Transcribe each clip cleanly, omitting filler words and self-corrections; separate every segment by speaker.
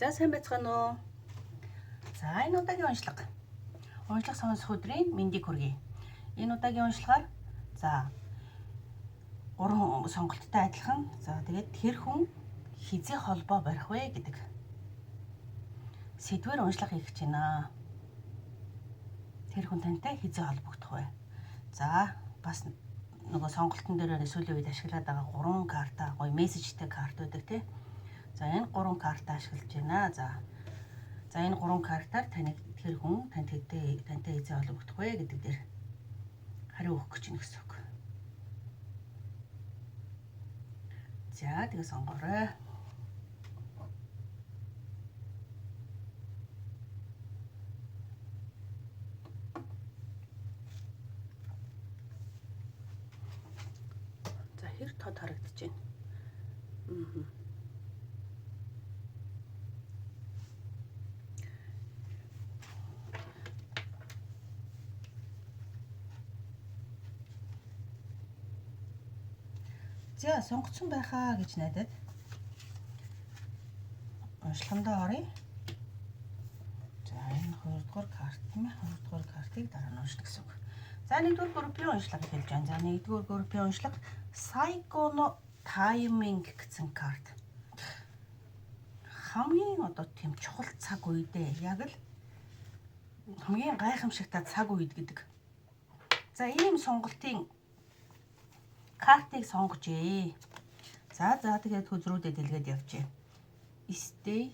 Speaker 1: За сайн байцгаана уу? За энэ удаагийн уншлага. Уншлага сонсох өдрийн мэндийг хүргэе. Энэ удаагийн уншлагаар за 3 сонголттой адилхан. За тэгээд тэр хүн хизээ холбоо барих вэ гэдэг сэдвээр уншлага хийх гэж байна. Тэр хүн тантай хизээ холбогдох вэ? За бас нөгөө сонголтын дээр сүүлийн үед ашиглаад байгаа 3 карта, гоё мессежтэй карт байдаг тий. За энэ 3 карта ашиглаж байна. За энэ 3 картаар тэр хүн тантай хизээ холбогдох вэ гэдэг дээр хариу өгөх гэж байна гэсэн үг. За тэгээ сонгоорой. За хэр тод харагдаж байна. За сонгоцсон байхаа гэж найдаад уншлагандаа оръё. За энэ 2-р карт тийм ээ. 2-р картыг дараа нь уншна гэсэн үг. За 1-р группийн уншлага хэлж байна. За 1-р группийн уншлага Сайконо тайминг гэсэн карт. Хамгийн одоо тийм чухал цаг үедээ яг л хамгийн гайхамшигтай цаг үед гэдэг. За ийм сонголтын картыг сонгожээ. За тэгээд хөзрүүдэд дэлгээд явжээ. Stay.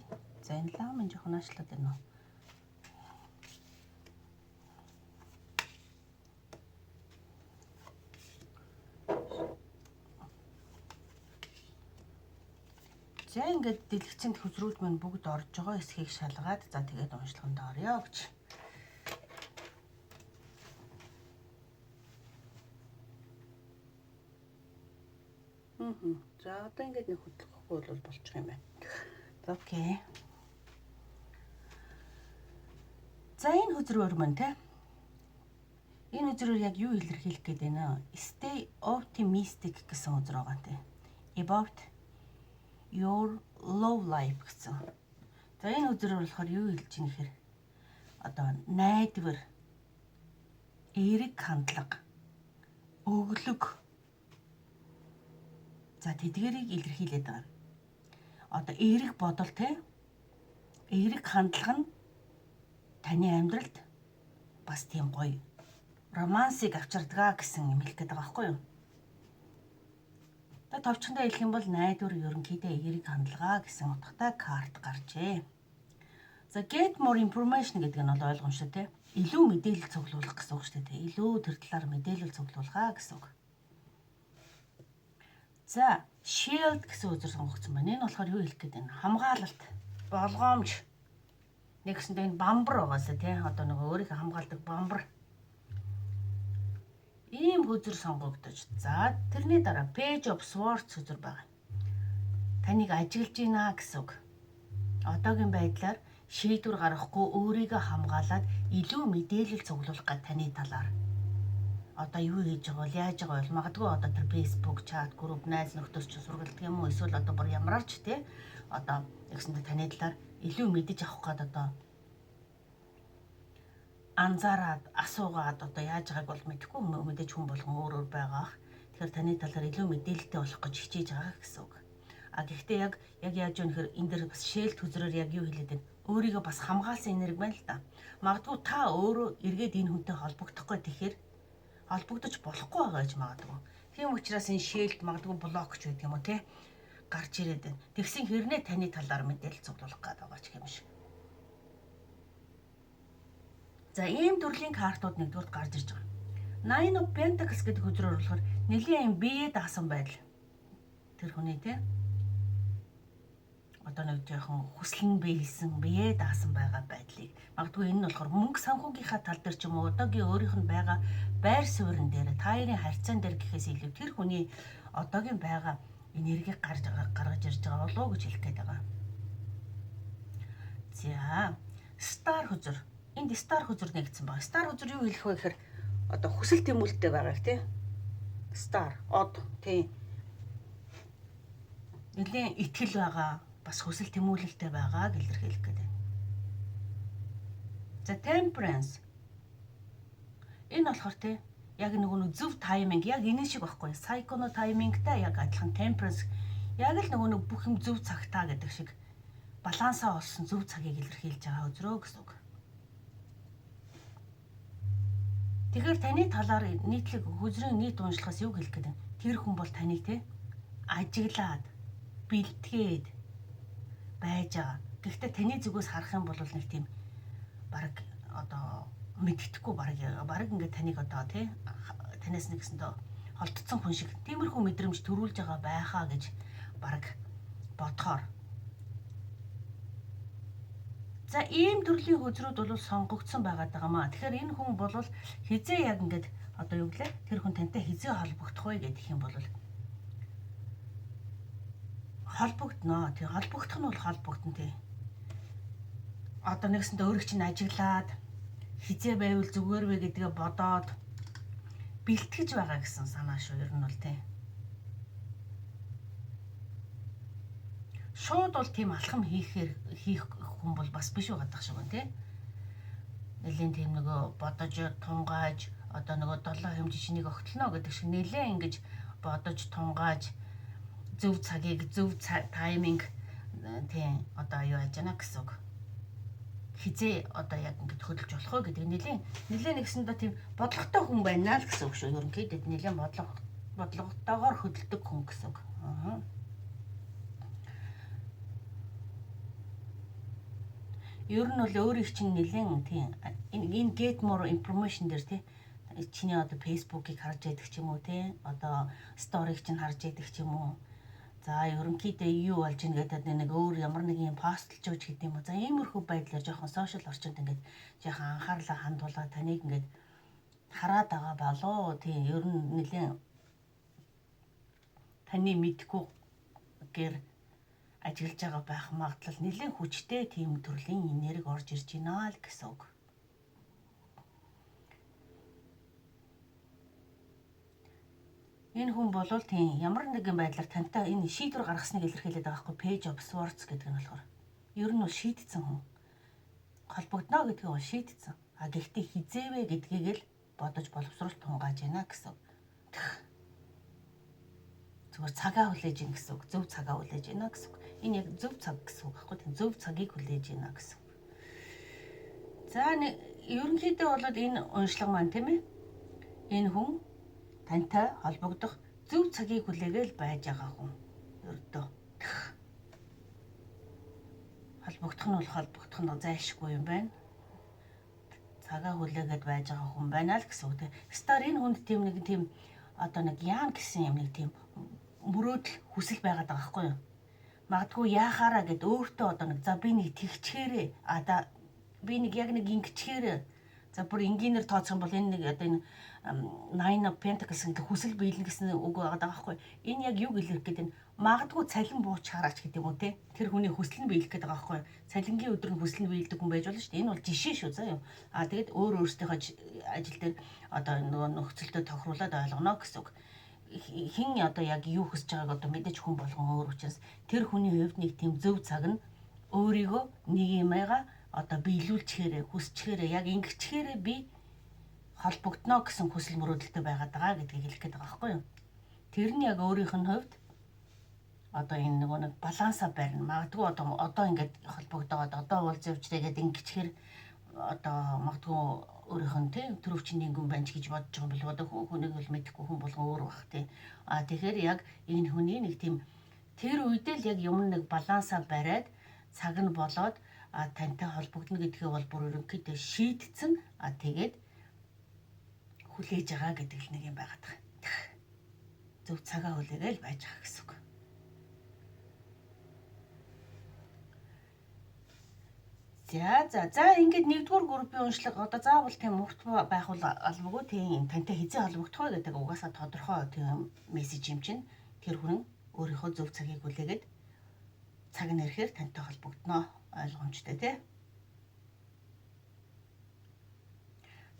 Speaker 1: За энэ ламын жоохон аашлаад байна уу? За ингээд дэлгэцэнд хөзрүүд маань бүгд орж байгаа эсхийг шалгаад за тэгээд уншлаганд орё гэж. За одоо ингээд нэг хөдлөхгүй бол болчих юм байна. Окей. За энэ хөзрөөр маань те. Энэ хөзрөөр яг юу илэрхийлэх гээд байна? Stay optimistic гэсэн хөзөр байгаа те. About your love life гэсэн. За энэ хөзрөөр болохоор юу хэлж ийм гэхээр одоо найдвар, эерэг хандлага, өглөг. За тэдгэрийг илэрхийлээд байгаа. Одоо эерэг бодол те. Эерэг хандлага нь таны амьдралд бас тийм гоё романсыг авчирдгаа гэсэн юм хэлэх гээд байгаа байхгүй юу? Тэгээд товчхондоо хэлэх юм бол найдвар ерөнхийдөө эерэг хандлага гэсэн утгатай карт гарчээ. За get more information гэдэг нь бол ойлгомжтой те. Илүү мэдээлэл цуглуулах гэсэн үг шүү дээ. Илүү тэр талаар мэдээлэл цуглуулгаа гэсэн үг. За shield гэсэн үзэр сонгогдсон байна. Энэ болохоор юу хэлэх гээд байна? Хамгаалалт, болгоомж. Нэгсэндээ энэ бамбар байгаасаа тий. Одоо нөгөө өөрийнхөө хамгаалдаг бамбар. Ийм хөзөр сонгогдож. За тэрний дараа page of swords хөзөр байгаа. Таныг ажиглаж гинэ гэсэн үг. Одоогийн байдлаар шийдвэр гаргахгүй өөрийгөө хамгаалаад илүү мэдээлэл цуглуулах гэж таны талаар. Одоо юу хийж байгаа бол яаж байгаа бол магадгүй одоо тэр Facebook чат групп найз нөхдөс ч сургалдаг юм уу эсвэл одоо бүр ямарч тий одоо нэгсэндээ таны талаар илүү мэдэж авах гээд одоо анзаараад асуугаад одоо яаж байгааг бол мэдэхгүй мэдээж хүн болгон өөр байгаа. Тэгэхээр таны талаар илүү мэдээлэлтэй болох гэж хичээж байгаа гэсэн үг. А гэхдээ яг яаж юу нөхөр энэ дэр бас шээлт хөзрөөр яг юу хэлээд байна? Өөрийгөө бас хамгаалсан энерги байна л да. Магадгүй та өөрөө эргээд энэ хүнтэй холбогдохгүй тэгэхээр холбогдож болохгүй байгаа гэж магадгүй. Тийм учраас энэ шээлт магадгүй блок ч гэдэг юм уу те гарч ирээд байна. Тэгсэн хэрнээ таны талаар мэдээлэл цуглуулах гэдэг байгаа ч юм шиг. За ийм төрлийн картууд нэгдүгээр гарч ирж байгаа. Nine of Pentacles гэдэг хөзрөөр болохоор нэлийн биеэ даасан байдал. Тэр хүний те одоо нэг жоохон хүслэн биелсэн биеэ даасан байгаа байдлыг магадгүй энэ нь болохоор мөнгө санхүүгийнхаа тал дээр ч юм уу одоогийн өөрийнх нь байгаа байр суурин дээр таарын харьцаан дээр гэхээс илүү тэр хүний одоогийн байгаа энергийг гаргаж ирж байгаа болов уу гэж хэлэх гээд байгаа. За Star хөзөр. Энд Star хөзөр нэгдсэн байна. Star хөзөр юу хэлэх вэ гэхээр одоо хүсэл тэмүүлэлтэй байгааг тий. Star од тий. Нэлийн итгэл байгаа. бас хүсэл тэмүүлэлтэй байгааг илэрхийлэх гэдэг. За temperance. Энэ болохоор тий яг нөгөө зөв тайминг яг энэ шиг байхгүй. Psycho таймингтай яг адилхан temperance яг л нөгөө бүх юм зөв цагтаа гэдэг шиг балансаа олсон зөв цагийг илэрхийлж байгаа үзрөө гэсэн үг. Тэгэхээр таны талаар нийтлэг хөзрийн нийт уншлагаас юу хэлэх гэдэг. Тэр хүн бол таныг те ажиглаад бэлтгээд байж байгаа. Гэхдээ таны зүгээс харах юм бол нэг тийм баг одоо мэддэхгүй баг ингээд таныг одоо те танаас нэгсэндээ холдсон хүн шиг тиймэрхүү мэдрэмж төрүүлж байгаа байхаа гэж баг бодохоор. За ийм төрлийн хөзрүүд бол сонгогдсон байгаад байгаамаа. Тэгэхээр энэ хүн бол хизээ яг ингээд одоо юу гэлээ тэр хүн тантай хизээ холбогдох вэ гэдэг юм бол холбогдно. Тэг холбогдох нь бол холбогдно тий. Одоо нэгсэндээ өөрийг чинь ажиглаад хизээ байвал зүгээр вэ гэдгээ бодоод бэлтгэж байгаа гэсэн санаа шүү. Ер нь бол тий. Шууд бол тийм алхам хийх хүн бол бас биш байгаа дах шиг байна тий. Нэлийн тийм нөгөө бодож тунгааж одоо нөгөө 7 хэмжээ шинийг огтлно гэдэг шиг нэлээ ингэж бодож тунгааж зөв цагийг зөв тайминг тийм одоо юу яаж яана гэсэн үг. Хизээ одоо яг ингэж хөдөлж болох уу гэдэг нэлээ нэгсэндээ тийм бодлоготой хүн байна л гэсэн үг шүү. Ерөнхийдөө нэлээ бодлоготойгоор хөдөлдөг хүн гэсэн үг. Ер нь бол өөрийг чинь нэлээд тийм энэ get more information дээр тий чиний одоо Facebook-ыг харж яддаг ч юм уу тий одоо story-г чинь харж яддаг ч юм уу. За ерөнхийдөө юу болж ийн гэдэг нэг өөр ямар нэг юм постлж өгч гэдэг юм уу. За иймэрхүү байдлаар жоохон social орчинд ингээд жоохон анхаарлаа хандуулаад таныг ингээд хараад байгаа болоо тий ер нь нэлээд таны мэдгүй гэр ажиглаж байгаа байх магадлал нэлээд хүчтэй тийм төрлийн энерги орж ирж байна л гэсэн үг. Энэ хүн бол тийм ямар нэгэн байдлаар тантай энэ шийдвэр гаргасныг илэрхийлээд байгаа хгүй page of swords гэдэг нь болохоор ер нь бол шийдсэн хүн. Холбогдно гэдгийг бол шийдсэн. А гэхдээ хизээвэ гэдгийг л бодож боловсруулалт тунгааж байна гэсэн. Зүгээр цагаа хүлээж ийн гэсэн үг. Зөв цагаа хүлээж байна гэсэн үг. Энэ яг зөв цаг гэсэн үг байхгүй тийм зөв цагийг хүлээж байна гэсэн. За ерөнхийдөө бол энэ уншлага маань тийм ээ. Энэ хүн тантай холбогдох зөв цагийг хүлээгээл байж байгаа хүн. Ердөө. Холбогдох нь бол холбогдох нь зайлшгүй юм байна. Цагаа хүлээгээд байж байгаа хүн байна л гэсэн үг. Стар энэ хүнд тийм нэг тийм одоо нэг яан гэсэн юм нэг тийм мөрөөдөл хүсэл байгаад байгаа байхгүй юу? Магадгүй яахаараа гэд өөртөө одоо нэг за би нэг тэгчээрээ би нэг яг нэг ингэчээрээ за бүр энгийнээр тооцох юм бол энэ нэг одоо энэ Nine of Pentacles гэх хүсэл биелнэ гэсэн үг байгаа байхгүй. Энэ яг юу гэлэрх гэдэг нь магадгүй цалин буучаараач гэдэг юм уу те. Тэр хүний хүсэл нь биелэх гэдэг байгаа байхгүй. Цалингийн өдөр нь хүсэл нь биелдэг хүн байж болно шүү дээ. Энэ бол жишээ шүү заа юу. Тэгэд өөр өөрсдийнхөө ажил дээр одоо нөгөө нөхцөлтөд тохируулаад ойлгоно гэсэн үг. Хин одоо яг юу хүсэж байгааг одоо мэдээж хүн болгон өөр учраас тэр хүний хувьд нэг тийм зөв цаг нь өөрийгөө нэг юмгаа одоо биелүүлчихээрээ хүсчихээрээ яг ингэчээрээ би холбогдно гэсэн хүсэл мөрөөдөлтэй байгаад байгаа гэдгийг хэлэх гээд байгаа байхгүй юу. Тэр нь яг өөрийнх нь хувьд одоо энэ нөгөө нэг балансаа барина. Магадгүй одоо ингээд холбогдоод одоо уулзавчдаа гэдэг ингэчээр одоо магадгүй өөрийнх нь тийм төрөвчин нэгэн байна гэж бодож байгаа юм бол одоо хүнийг бол мэдэхгүй хүн болгон өөр бах тийм. Тэгэхээр яг энэ хүний нэг тийм тэр үедээ л яг юм нэг балансаа бариад цаг нь болоод тантай холбогдно гэдгээ бол бүр ерөнхийдөө шийдсэн. Тэгээд хүлээж байгаа гэдэг л нэг юм байгаад байгаа. Зөв цагаа хүлээгээл байж байгаа гэсэн үг. За ингээд нэгдүгээр группийн уншлага одоо заавал тийм мөвт байх бол албагүй тийм тантай хизээ холбогдох вэ гэдэг угаасаа тодорхой тийм мессеж юм чинь тэр хүн өөрийнхөө зөв цагийг хүлээгээд цаг нэрхээр тантай холбогдно ойлгомжтой тий.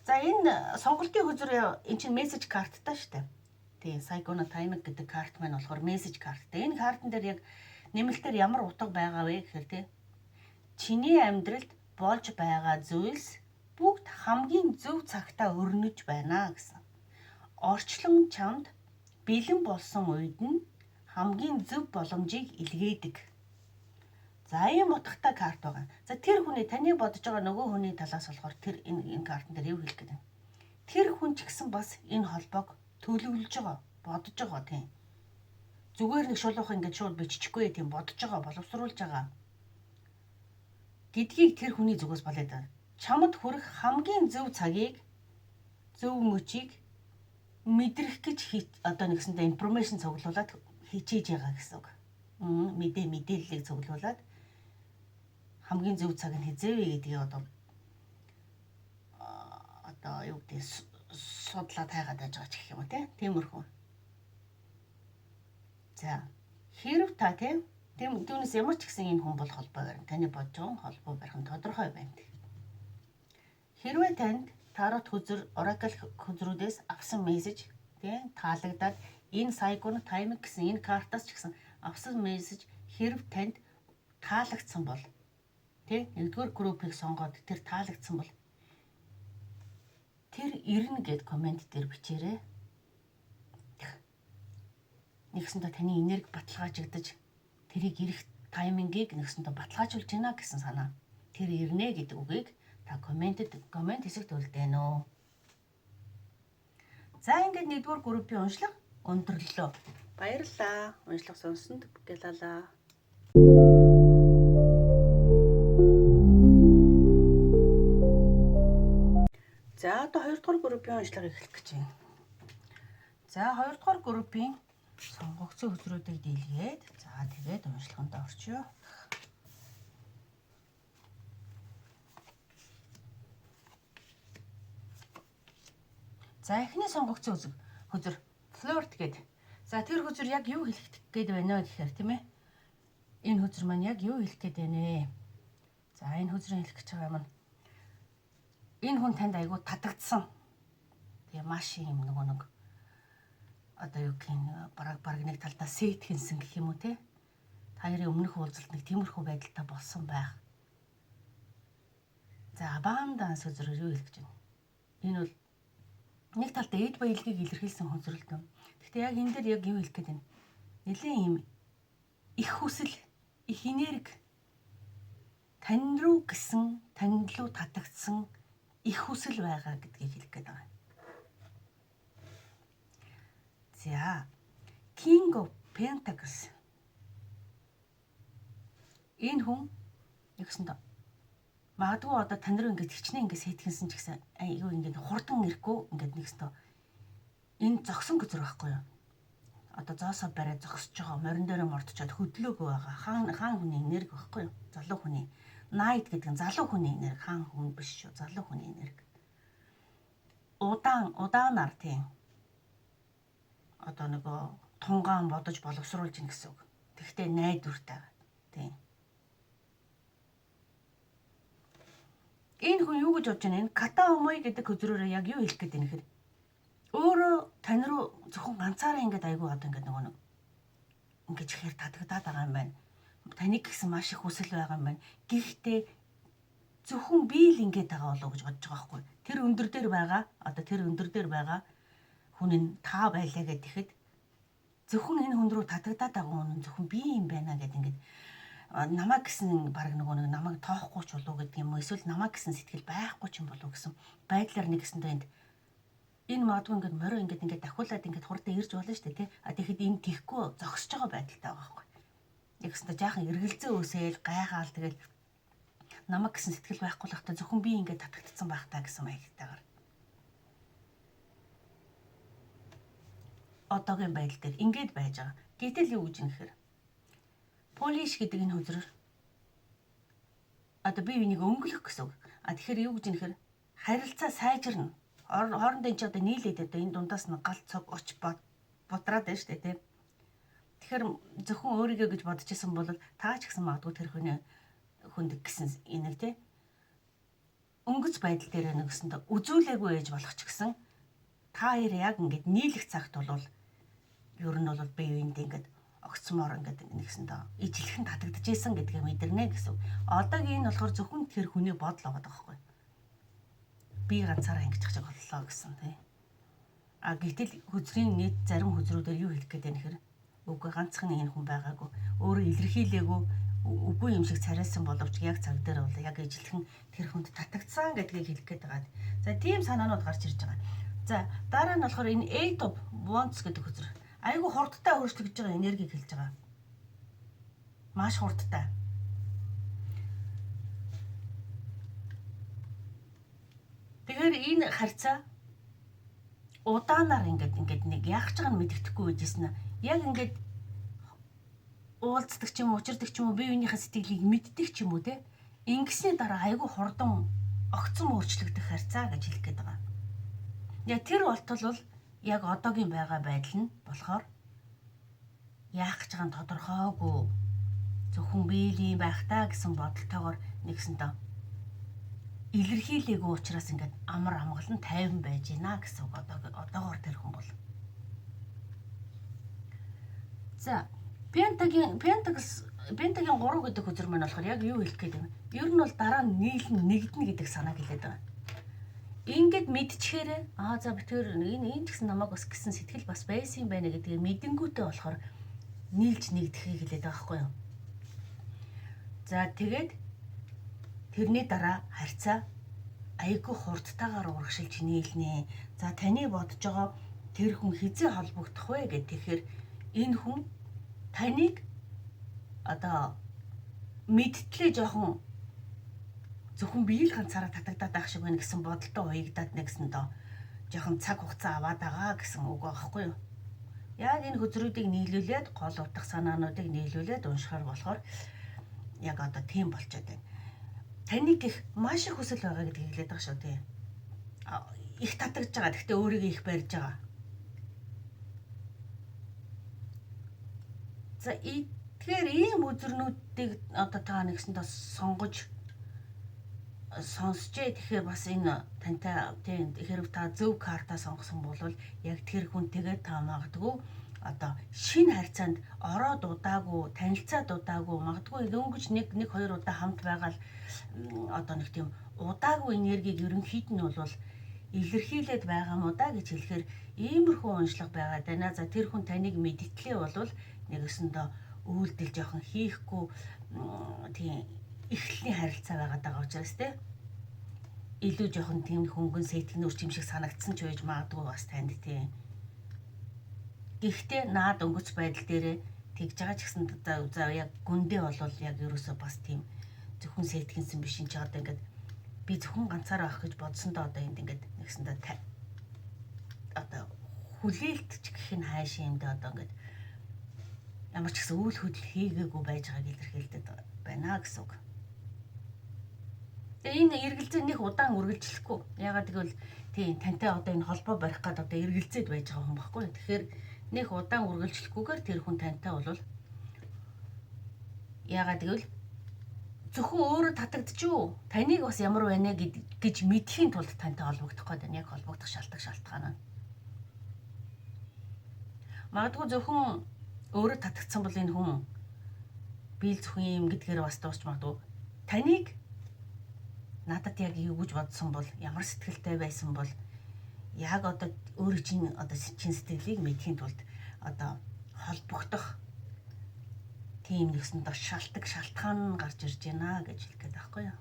Speaker 1: За энэ сонголтын хөзөр эн чинь мессеж карттай шүү дээ. Тийм Psycho Timing гэдэг карт маань болохоор мессеж карттай. Энэ картан дээр яг Нэмэлтээр ямар утга байгаа вэ гэхээр тий чиний амьдралд болж байгаа зүйлс бүгд хамгийн зөв цагтаа өрнөж байна гэсэн. Орчлон чамд бэлэн болсон үед нь хамгийн зөв боломжийг илгээдэг. За ийм утгатай карт байгаа. За тэр хүний таны бодож байгаа нөгөө хүний талаас болохоор тэр энэ картн дээр юу хэлэх гээд байна. Тэр хүн ч гэсэн бас энэ холбоог төлөвлөж байгаа, бодож байгаа тийм. Зүгээр нэг шулуух ингэж шууд биччихгүй тийм бодож байгаа, боловсруулж байгаа. Гэдгийг тэр хүний зүгээс болоод байна. Чамд хүрэх хамгийн зөв цагийг, зөв мөчийг мэдрэх гэж одоо нэгсэндээ информашн цуглуулад хичээж байгаа гэсэн үг. Мэдээллийг цуглуулад хамгийн зөв цаг нь хизээ вэ гэдгийг одоо юу гэдэг судлаад хайгаад байж байгаа ч гэх юм уу тиймэрхүү. За хэрв та түүнээс ямар ч гэсэн энэ хүн бол холбоо барина. Таны бодож байгаа холбоо барих нь тодорхой байна. Хэрвээ танд тарот хүзэр, оракл хүзрүүдээс авсан мессеж таалагдаад энэ сайкон тайминг гэсэн энэ картаас ч гэсэн авсан мессеж хэрв танд таалагдсан бол нэгдүгээр группийг сонгоод тэр таалагдсан бол тэр ирнэ гэд комент дээр бичээрэй. Нэгсэндээ таны энерги баталгаажигдаж тэрийг ирэх таймингийг нэгсэндээ баталгаажуулж байна гэсэн санаа. Тэр ирнэ гэдэг үгийг та коммент хэсэгт үлдээнэ. За ингээд нэгдүгээр группийн уншлага өндөрлөө. Баярлалаа. Уншлага сонссонд гялалаа. За одоо 2 дугаар группийн уншлага эхлэх гэж байна. За 2 дугаар группийн сонгогдсон хүзрүүдийг дийлгээд за тэгээд уншлаганд орчё. За эхний сонгогдсон хүзэр флорт гэдэг. За тэр хүзэр яг юу хэлэх гээд байна вэ гэхээр тийм ээ. Энэ хүзэр маань яг юу хэлэх гээд байна вэ? За энэ хүзрийн хэлэх гэж байгаа юм. Энэ хүн танд айгүй татагдсан. Тэгээ маш юм нэг одоо юу гэх юм бараг нэг талдаа сет хийсэн гэх юм уу те. Та хоёрын өмнөх уулзалт нэг тиймэрхүү байдалтай болсон байх. За абанданс хүзрээр юу хэлэх гэж байна? Энэ бол нэг талдаа эд баялагийг илэрхийлсэн хүзрэлт юм. Гэхдээ яг энэ дээр яг юу хэлэх гээд байна? Нэлээд юм их хүсэл, их энерги тань руу гисэн, тань руу татагдсан их хүсэл байгаа гэдгийг хэлэх гээд байгаа. За King of Pentacles. Энэ хүн нэгсэндээ магадгүй одоо тань руу ингэж хичнээн ингэ сэтгэнсэн ч гэсэн айгүй ингэ хурдан ирэхгүй ингэ нэгсэндээ энэ зогсон гэзэр байхгүй юу? Одоо зоосоо барай зогсож байгаа морин дээр мордчоод хөдлөөгөө байгаа хаан хүний энерги байхгүй юу? Залуу хүний night гэдэг нь залуу хүний энерги, хаан хүн биш шүү, залуу хүний энерги. Удаанаар тийм одоо нөгөө тунгаан бодож боловсруулж ийн гэсэн үг. Тэгвэл найдвартай тийм. Энэ хүн юу гэж бодож байна? Энэ ката омой гэдэг хөзрөөрөө яг юу хэлэх гээд байна гэхээр өөрөө тань руу зөвхөн ганцаараа ингэж айгүй одоо ингэ нөгөө нэг ингэж ихээр татагдаад байгаа юм байна. Таныг гэсэн маш их хүсэл байгаа юм байна. Гэхдээ зөвхөн би л ингэж байгаа болов уу гэж бодож байгаа байхгүй. Тэр өндөр дээр байгаа хүн нь та байлаа гэхэд зөвхөн энэ хүн рүү татагдаад байгаа хүн нь зөвхөн би юм байна гэдэг ингэж намайг гэсэн баг нөгөө нэг намайг тоохгүй ч болов гэдэг юм уу эсвэл намайг гэсэн сэтгэл байхгүй ч юм болов гэсэн байдлаар нэг гэсэндээ энэ магадгүй ингээд морио ингээд дахиулаад ингээд хурдаа ирж болно шүү дээ тий. А тэгэхэд энэ тийхгүй зогсож байгаа байдалтай байгаа байхгүй. Нэгсэндээ жаахан эргэлзээ өсөөл гайхаал тэгэл намайг гэсэн сэтгэл байхгүй л хата зөвхөн би ингээд татагдсан байх та гэсэн маягтайгаар. Одоогийн байдал дээр ингээд байж байгаа. Гэтэл юу гэж нэхэр полиш гэдэг энэ хөзрөр одоо бие биенийг өнгөлөх гэсэн үг. А тэгэхээр юу гэж нэхэр харилцаа сайжирна. Хоорондын ч одоо нийлээд одоо энэ дундаас нь гал цог оч будраад байна шүү дээ тийм. Тэгэхээр зөвхөн өөрийгөө гэж бодож исэн бол таа ч гэсэн магадгүй тэр хүнд гэсэн энийг тийм өнгөц байдал дээр нэгсэндээ үзүүлээгүй ээж болох ч гэсэн та хоёр яг ингээд нийлэх цагт бол ер нь бол бие биендээ ингээд огцмоор ингээд нэгсэндээ ижилхэн татагдчихсэн гэдгээ мэдэрнэ гэсэн. Одоогийн энэ болохоор зөвхөн тэр хүний бодол байгаа байхгүй. Би ганцаараа ингэж чаж боллоо гэсэн тий. А гэтэл хүзрийн нийт зарим хүзрүүдээр юу хэлэх гээд байна гэхээр үгүй ганцхан энэ хүн байгаагүй. Өөрөө илэрхийлээгүй үгүй юм шиг царайсан боловч яг цаг дээр бол яг ижилхэн тэр хүнд татагдсан гэдгийг хэлэх гээд байгаа. За тийм санаанууд гарч ирж байгаа. За дараа нь болохоор энэ 8 of Wands гэдэг хүзэр айгүй хурдтай өөрчлөгдөж байгаа энергийг хэлж байгаа. Маш хурдтай. Тэгэхээр энэ харьцаа удаанаар ингээд нэг яах гэж байгааг нь мэддэхгүй байжсэн нь. Яг ингээд уулздаг ч юм уу, учирдаг ч юм уу, бие биенийхээ сэтгэлийг мэддэг ч юм уу те. Ингэсний дараа айгүй хурдан огцом өөрчлөгдөх харьцаа гэж хэлэх гээд байгаа. Яг тэр болтол бол яг одоогийн байгаа байдал нь болохоор яах гэж байгаа нь тодорхойгүй. Зөвхөн биеийн байх таа гэсэн бодолтойгоор нэгсэнтэй илэрхийлээгүй учраас ингээд амар амгалан тайван байж гинэ гэсэн үг одоогоор тэр хүн бол. За Пентагийн 3 гэдэг хүзэр маань болохоор яг юу хэлэх гээд юм. Ер нь бол дараа нь нийлэн нэгдэнэ гэдэг санааг хэлээд байгаа. Ингээд мэдчихээр за битэр энэ ч гэсэн намайг бас гэсэн сэтгэл бас байсан юм байна гэдгийг мэдэнгүүтээ болохоор нийлж нэгдэхийг хэлээд байгаа байхгүй юу. За тэгээд тэрний дараа харьцаа айгүй хурдтайгаар урагшилж нийлнэ. За таны бодож байгаа тэр хүн хизээ холбогдох вэ гэдэг тэгэхээр энэ хүн таныг одоо мэдтлээ жоохон зөвхөн бие л ганцаараа татагдаад байх шиг байна гэсэн бодолтой уягдаад нэгсэндээ жоохон цаг хугацаа аваад байгаа гэсэн үг байхгүй юу. Яг энэ хүзрүүдийг нийлүүлээд гол утга санаануудыг нийлүүлээд уншихаар болохоор яг одоо тийм болчиход байна. Таныг их маш их хүсэл байгаа гэдгийг хэлээд байгаа шүү тий. Их татагдж байгаа. Гэхдээ өөрийгөө их барьж байгаа. За тэгэхээр ийм үзэрнүүдийг одоо та нэгсэндээ сонгож сонсчээ. Тэгэхээр бас энэ тантай тийм хэрэг та зөв карта сонгосон бол яг тэр хүн тэгээд та магадгүй одоо шинэ харьцаанд ороод удаагүй, танилцаад удаагүй, магадгүй дөнгөж нэг 2 удаа хамт байгаад одоо нэг тийм удаагүй энергийг ерөнхийд нь бол илэрхийлээд байгаа мó да гэж хэлэхээр иймэрхүү уншлага байгаад байна. За тэр хүн таныг мэдтлээ бол нэгэсэндээ үйлдэл жоохон хийхгүй тийм эхлэлийн харилцаа байгаад байгаа учраас те илүү жоохон тийм хөнгөн сэтгэнүүр юм шиг санагдсан ч байж магадгүй бас танд тийм. Гэхдээ наад өнгөц байдал дээрээ тэгж байгаа ч гэсэн за яг гүндээ бол яг ерөөсөө бас тийм зөвхөн сэтгэнсэн биш юм чи одоо ингээд би зөвхөн ганцаараа авах гэж бодсондоо одоо энд ингээд нэгсэндээ одоо хүлээлтч гэх нь хайш юмдээ одоо ингээд ямар ч гэсэн үйл хөдлөл хийгээгүй байж байгааг илэрхийлдэг байна гэсэн үг. Тэгээ энэ эргэлзээ нэг удаан үргэлжлэхгүй. Ягаад гэвэл тийм тантай одоо энэ холбоо барих гээд одоо эргэлзээд байж байгаа хүн баггүй. Тэгэхээр нэг удаан үргэлжлэхгүйгээр тэр хүн тантай бол ягаад гэвэл зөвхөн өөрөө татагдчихв. Таныг бас ямар байна гэж мэдхийн тулд тантай холбогдох гээд байна. Яг холбогдох шалтгаан нь. Магадгүй зөвхөн өөрөө татагдсан бол энэ хүн би л зөвхөн юм гэдгээр бас дуусч магадгүй. Таныг надад яг юу гэж бодсон бол ямар сэтгэлтэй байсан бол яг одоо өөрөө чинь одоо чин сэтгэлийг мэдхийн тулд одоо холбогдох тийм нэгсэн доо шалтгаан гарч ирж байна гэж хэлэх гээд байхгүй юу.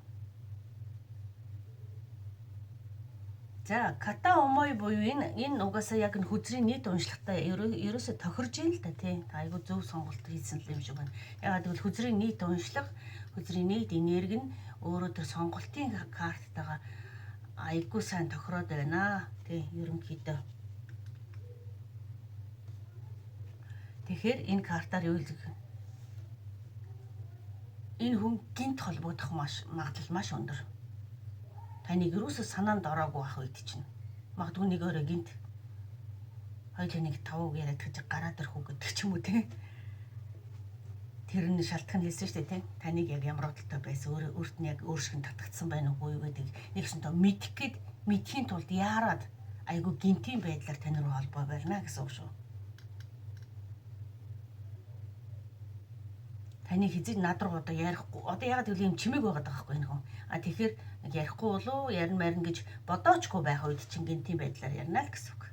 Speaker 1: За ката омой буюу энэ угаасаа яг н хүзрийн нийт уншлагатай ерөөсө тохирж ийн л та тий. Айгу зөв сонголт хийсэн юм шиг байна. Ягаад гэвэл хүзрийн нийт уншлага, хүзрийн нийт энерги нь өөрөө тэр сонголтын карттайгаа айгу сайн тохироод байна. Тий, ерөнхийдөө. Тэгэхээр энэ картаар юу хэлэх вэ? Энэ хүн гинт холбогдох магадлал маш өндөр. Таныг юусоо санаанд ороогүй ах үед чинь магадгүй нэг өрөө гинт хоёул нэг 5 яриад гэж гараад ирэх үг гэдэг ч юм уу те. Тэр нь шалтгаан хэлсэн шүү дээ те. Таныг яг ямар бодолтой байсан өөрт нь яг өөр шиг татагдсан байна уу гэдэг нэгсэнтэй мэдэх гээд мэдхийн тулд яарад айгу гинтийн байдлаар тань руу холбоо барина гэсэн үг шүү. таны хизээ над руу одоо ярихгүй. Одоо ягаад гэвэл юм чимэг байгаад байгаа байхгүй энэ хүн. Тэгэхээр нэг ярихгүй болов ярин марин гэж бодоочгүй байх үед чинь гинтийн байдлаар ярина л гэсэн үг.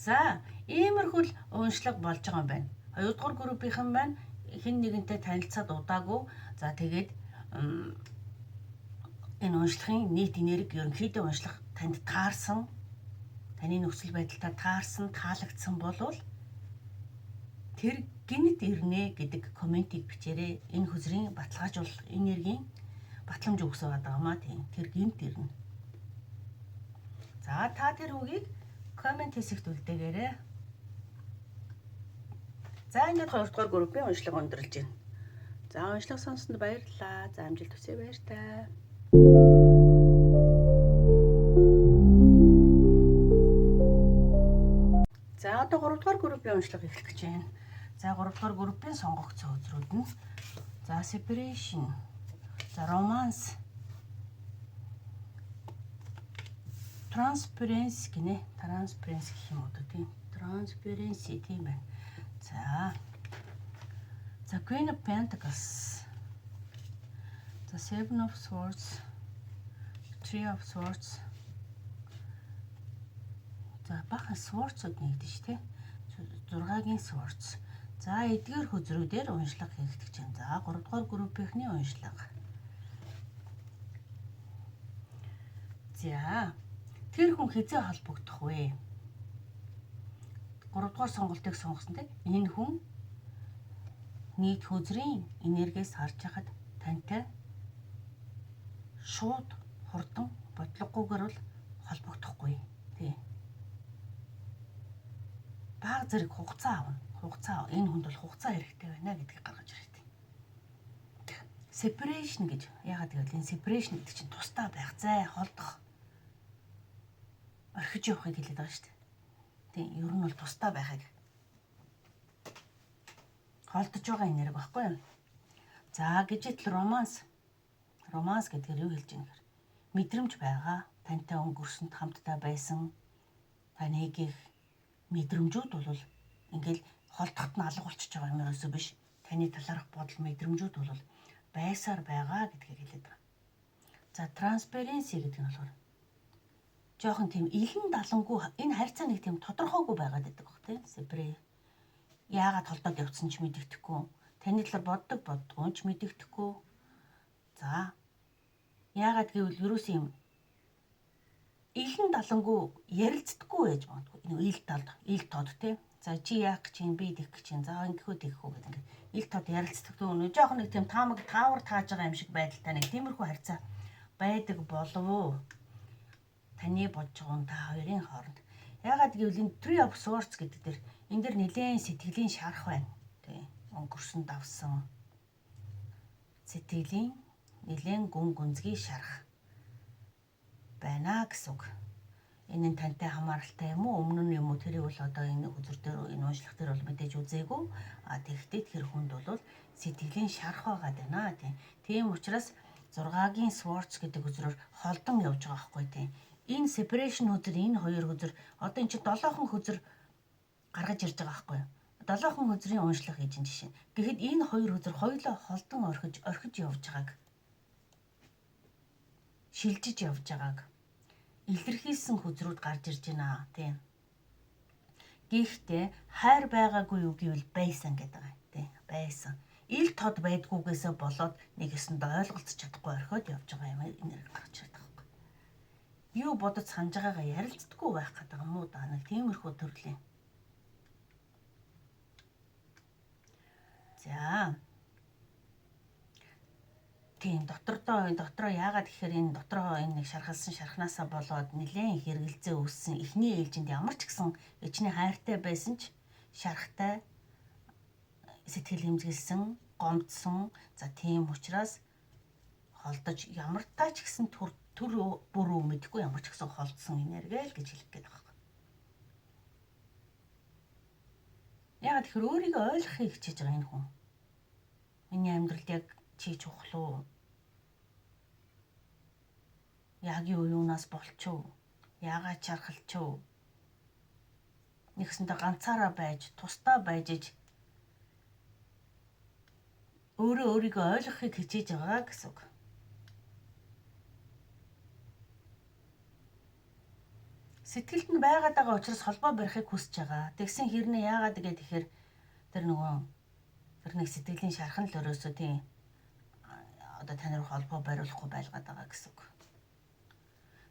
Speaker 1: За, иймэрхүү л уншлага болж байгаа юм байна. 2 дугаар группийнхэн байна. Хэн нэгэнтэй танилцаад удаагүй. За тэгээд энэ уншлагын нийт энерги ерөнхийдөө уншлах танд таарсан, таны нөхцөл байдалтай таарсан, таалагдсан болвол тэр гинт ирнэ гэдэг комментиг бичээрэй. Энэ хүзрийн баталгаажуулах энергийн батламж өгсөй байгаамаа тийм. Тэр гинт ирнэ. За та тэр үгийг коммент хэсэгт үлдээгээрэй. За ингээд 2 дугаар группийн уншлага өндөрлж байна. За уншлага сонссонд баярлалаа. За амжилт хүсье баяртай. За одоо 3 дугаар группийн уншлага эхлэх гэж байна. За 3 дугаар группийн сонгогдсон үзрүүд нь за separation, за romance, transparency гинэ. Transparency гэх юм уу тийм. Transparency тийм байна. За Queen of Pentacles, the Seven of Swords, Three of Swords. За бахан Swords-ууд нэгдэж шүү, тэ. 6-гийн Swords. За эдгээр хүзрүүдээр уншлага хийгдэж байна. За 3 дугаар группийнхний уншлага. За тэр хүн хизээ холбогдох вэ? 3 дугаар сонголтыг сонгосон те. Энэ хүн нийт хүзрийн энергиэс харж хахад тантай шууд хурдан бодлогогүйгээр бол холбогдохгүй тий. Бага зэрэг хугацаа авна. Энэ хүнд бол хугацаа хэрэгтэй байна гэдгийг гаргаж ирэх. Separation гэж яагаад гэвэл энэ separation гэдэг чинь тусдаа байх, зай холдох, орхиж явахыг хэлээд байгаа шүү дээ. Тийм, ер нь бол тусдаа байхыг холдож байгаа энерги баггүй юу? За гэжэл романс гэдгээр юу хэлж байгаа нэр? Мэдрэмж байгаа, тантай өнгөрсөнд хамтдаа байсан таны гих мэдрэмжүүд бол ингээл холдоход нь алга болчихж байгаа юм ерөөсөө биш. Таны талаарх бодол мэдрэмжүүд бол байсаар байгаа гэдгийг хэлээд байгаа. За transparency гэдэг нь болохоор жоохон тийм илэн далангүй энэ харьцаа нэг тийм тодорхойгүй байгаад байдаг баг тийм. Separate яагаад холдоод явцсан ч мэдэгдэхгүй. Таны талаар боддгоо ч мэдэгдэхгүй. За яагаад гэвэл ерөөс юм илэн далангүй ярилцдаггүй байж магадгүй. Энэ ил тод тийм. За чи яах гэж юм би тэгэх гэж юм. За ингэхүү тэгэх үү гэдэг ингээд ил тод ярилцдаггүй. Өнөө жоохон нэг тийм таамаг таавар тааж байгаа юм шиг байдалтай нэг тиймэрхүү харьцаа байдаг болов уу? Таны бодж байгаа та хоёрын хооронд. Яагаад гэвэл энэ Three of Swords гэдэг дээр энэ дэр нэлээд сэтгэлийн шарах байна. Тий. Өнгөрсөн давсан сэтгэлийн нэлээд гүн гүнзгий шарах байна гэсэн үг. Энэ нь тантай хамааралтай юм уу? Өмнө нь юм уу? Тэрийг бол одоо энэ хүзэр дээр энэ уншлах дээр бол мэдээж үзээгүй. Тэгэхдээ тэр хүнд бол сэтгэлийн шарах байгаад байна. Тийм учраас 6-гийн Swords гэдэг хүзрээр холдон явж байгаа байхгүй тийм. Энэ separation хүзэр, энэ хоёр хүзэр одоо эн чинь 7хон хүзэр гаргаж ирж байгаа байхгүй юу? 7хон хүзрийн уншлах хийж жишээ. Гэхдээ энэ хоёр хүзэр хоёулаа холдон орхиж явж байгааг шилжиж явж байгааг илэрхийлсэн хүзрүүд гарч ирж байна тийм. Гэхдээ хайр байгаагүй юу гэвэл байсан гэдэг байгаа тийм. Байсан. Ил тод байдгүйгээсээ болоод нэгэсэндээ ойлголцож чадахгүй орхиод явж байгаа юм энерги гарч ирдэг. Юу бодож санаж байгаагаа ярилцдаггүй байх гэдэг юм уу да нэг тиймэрхүү төрлийн. За. Тийм дотроо яагаад гэхээр энэ дотроо энэ нэг шархалсан шархнаасаа болоод нэлээд хэрэгэлзээ үүссэн эхний ээлжинд ямар ч гэсэн ичний хайртай байсан ч шархтай сэтгэл хэмжгэлсэн, гомдсон. За тийм учраас холдож ямар тач гэсэн төр бүрөө мэдгүй ямар ч гэсэн холдсон энерги л гэж хэлэх гээд байгаа. Яагаад тэгэхээр өөрийгөө ойлгохыг хичээж байгаа энэ хүн. Миний амьдралд яг чи чухал уу? Яг юунаас болчихв? Яагаад чархалчихв? нэгсэндээ ганцаараа байж, тусдаа байж иж өөрийгөө ойлгохыг хичээж байгаа гэсэн үг. Сэтгэлд нь байгаад байгаа учраас холбоо барихыг хүсэж байгаа. Тэгсэн хэрнээ яагаад гэдэг тэгэхээр тэр нэг сэтгэлийн шархан л өрөөсөө тийм одоо тань руу холбоо бариулахгүй байлгаад байгаа гэсэн үг.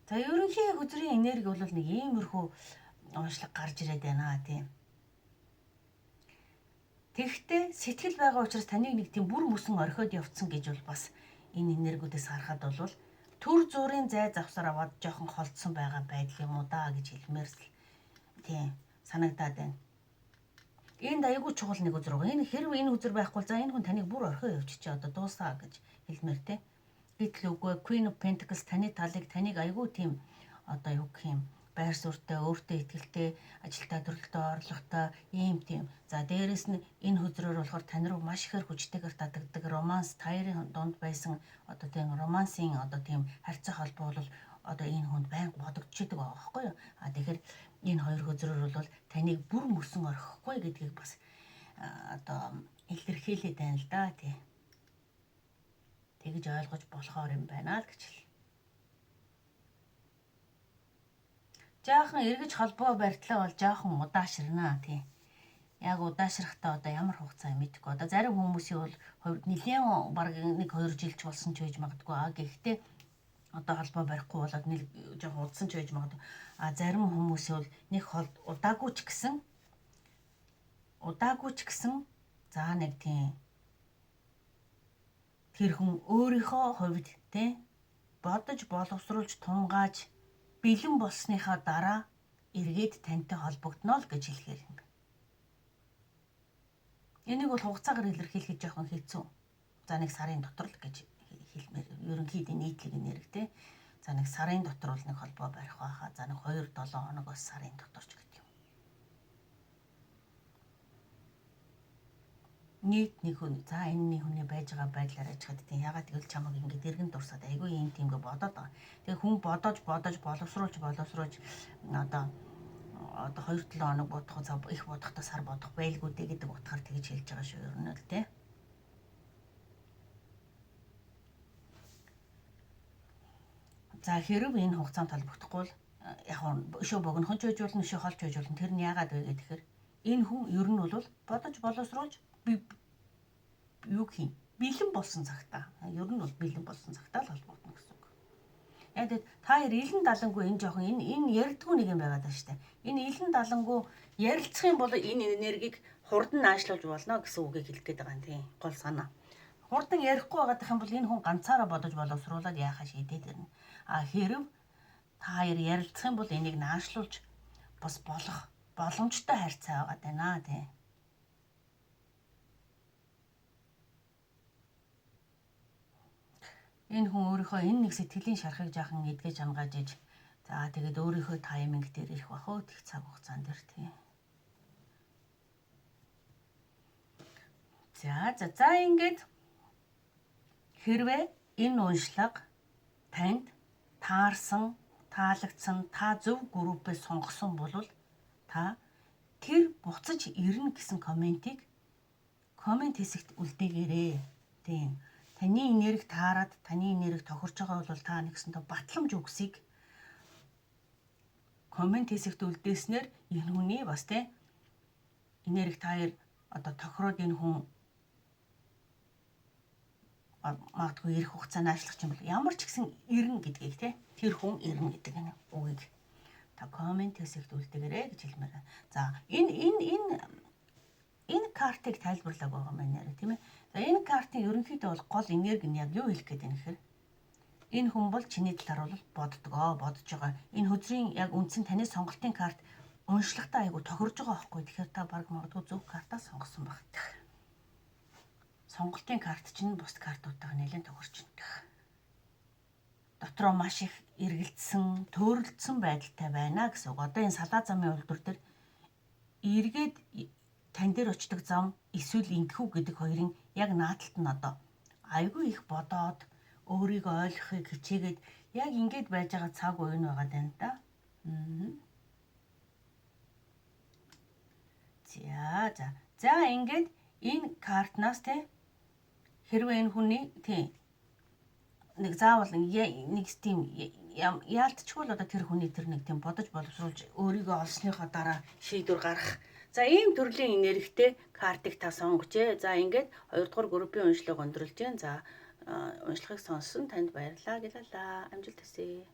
Speaker 1: За ерөнхий өдрийн энерги бол нэг иймэрхүү уншлаг гарч ирээд байна тийм. Тэгэхдээ сэтгэл байгаа учраас таныг нэг тийм бүр мөсөн орхиод явцсан гэж бол бас энэ энергиудээс харахад бол төр зүрийн зай завсар аваад жоохон холдсон байгаа байдал юм уу да гэж хэлмээр л тийм санагдаад байна. Энд аягүй чухал нэг үзэр байгаа. Энэ хэрвээ энэ үзэр байхгүй за энэ хүн таныг бүр орхио явчихчаа одоо дуусаа гэж хэлмээр те. Гэтэл үгүй Queen of Pentacles таны талыг таныг аягүй тийм одоо юу гэх юм байр суурьтай, өөртөө итгэлтэй, ажилтаа төрлөختөө, орлоготой ийм тийм. За дээрэс нь энэ хөзрөөр болохоор тань руу маш ихээр хүчтэйгээр татагддаг романс таярын дунд байсан одоо тийм романсын одоо тийм харьцаа холбоо бол одоо энэ хүнд байнга бодогдчихдаг байгаа байхгүй юу? Тэгэхээр энэ хоёр хөзрөөр бол таныг бүр мөсөн орхихгүй гэдгийг бас одоо илэрхийлээд байна л да тий. Тэгж ойлгож болохоор юм байна л гэж хэл. Жаахан эргэж холбоо барьтлаа бол жаахан удаашрнаа тий. Яг удаашрахтаа одоо ямар хугацаа мэдэхгүй. Одоо зарим хүмүүсийн бол нэлээд бараг 1-2 жил ч болсон ч байж магадгүй. Гэхдээ одоо холбоо барихгүй болоод нэг жоохон удсан ч байж магадгүй. Зарим хүмүүсийн бол нэг удаагүй ч гэсэн за нэг тийм тэр хүн өөрийнхөө хувьд тий бодож боловсруулж тунгааж бэлэн болсныхаа дараа эргээд тантай холбогдно л гэж хэлэхээр юм. Энийг бол хугацаагаар илэрхийлэхэд жоохон хэцүү. За нэг сарын дотор л гэж хэлмээр ерөнхийдөө нийтлэг энерги. За нэг сарын дотор бол нэг холбоо барих байхаа. За нэг 2-7 хоног бас сарын дотор ч гэдэг юм. Нийт нэг хүн за энэ хүний байж байгаа байдлаар ажихад тийм ягаад гэвэл чамаг ингэж эргэн дурсаад айгүй юм тиймгээ бодоод байгаа. Тэгээ хүн бодож боловсруулж одоо 2-7 хоног бодох за их бодохдоо сар бодох байлгүй дээ гэдэг утгаар тэгж хэлж байгаа шүү ер нь л тий. За хэрэг энэ хугацаанд холбогдохгүй бол яг өшөө богинохон ч байж болно, өшөө холч байж болно. Тэр нь яагаад вэ гэхээр энэ хүн ер нь бол бодож боловсруулж юу гэх юм бэлэн болсон цагтаа. Ер нь бол бэлэн болсон цагтаа л холбогдно гэсэн үг. Яг та хоёр илэн далангуу энэ жоохон энэ ярдггүй нэг юм байгаад байна шүү дээ. Энэ илэн далангуу ярилцах юм бол энэ энергийг хурдан наашлуулж болно гэсэн үгийг хэлэх гээд байгаа юм тийм. Гол санаа. Хурдан ярихгүй байгаад их юм бол энэ хүн ганцаараа бодож боловсруулаад яахаа шийдээд ирнэ. Хэрв та хоёр ярилцах юм бол энийг наашлуулж бас болох боломжтой харьцаа байгаад байна тийм. Энэ хүн өөрийнхөө энэ нэг сэтгэлийн шархыг жаахан эдгэж ангааж иж за тэгээд өөрийнхөө тайминг дээр ирэх бах уу тэг цаг хугацаан дээр тийм. За ингээд хэрвээ энэ уншлага танд таарсан, таалагдсан, та зөв группээ сонгосон бол та тэр буцаж ирнэ гэсэн коммент хэсэгт үлдээгээрэй. Тийм. Таны энерги таарад, таны энерги тохирч байгаа бол та нэгсэндээ батламж өгсөйг коммент хэсэгт үлдээснээр энэ хүний бас тийм энерги таяр одоо тохироод энэ хүн магадгүй ирэх хугацаа наашлах юм бол ямар ч гэсэн ирнэ гэдгийг тийм тэр хүн ирнэ гэдэг энэ үгийг та коммент хэсэгт үлдээгээрэй гэж хэлмээр байна. За энэ картыг тайлбарлаг байгаа юм нэрэ тийм ээ. За энэ картын ерөнхийдөө бол гол энерги нь яг юу хэлэх гээд байна гэхээр энэ хүн бол чиний талаар бол бодож байгаа. Энэ хөзрийн яг үндсэн таны сонголтын карт уншлагатай айгу тохирж байгаа байхгүй. Тэгэхээр та баг магадгүй зөв картаа сонгосон баг. Сонголтын карт чинь бус картуудтайгаа нэлээд тохирч байна. Дотроо маш их эргэлдсэн, төөрөлдсөн байдалтай байна гэсэн үг. Одоо энэ салаа замын үйлдвэр дээр эргээд тань дээр очдог зам эсвэл ингэхүү гэдэг хоёрын яг наадталт нь одоо айгүй их бодоод өөрийгөө ойлгохыг хичээгээд яг ингэж байж байгаа цаг үе нь байгаа даа да. За ингээд хэрвээ энэ уншлага танд таарсан, таалагдсан, та зөв группээ сонгосон бол та тэр буцаж ирнэ гэсэн коммент хэсэгт үлдээгээрэй. Тийм. хийчихье. За ингээд энэ картнаас те хэрвээ энэ хүний тийм нэг заавал нэг тийм яалтчгүй л одоо тэр хүний тэр нэг тийм бодож боловсруулж өөрийгөө олсныхоо дараа шийдвэр гаргах. За ийм төрлийн энергитэй картыг та сонгож. За ингээд 2 дугаар группийн уншлага өндөрлж जैन. За уншлагыг сонссон танд баярлалаа. Амжилт хүсье.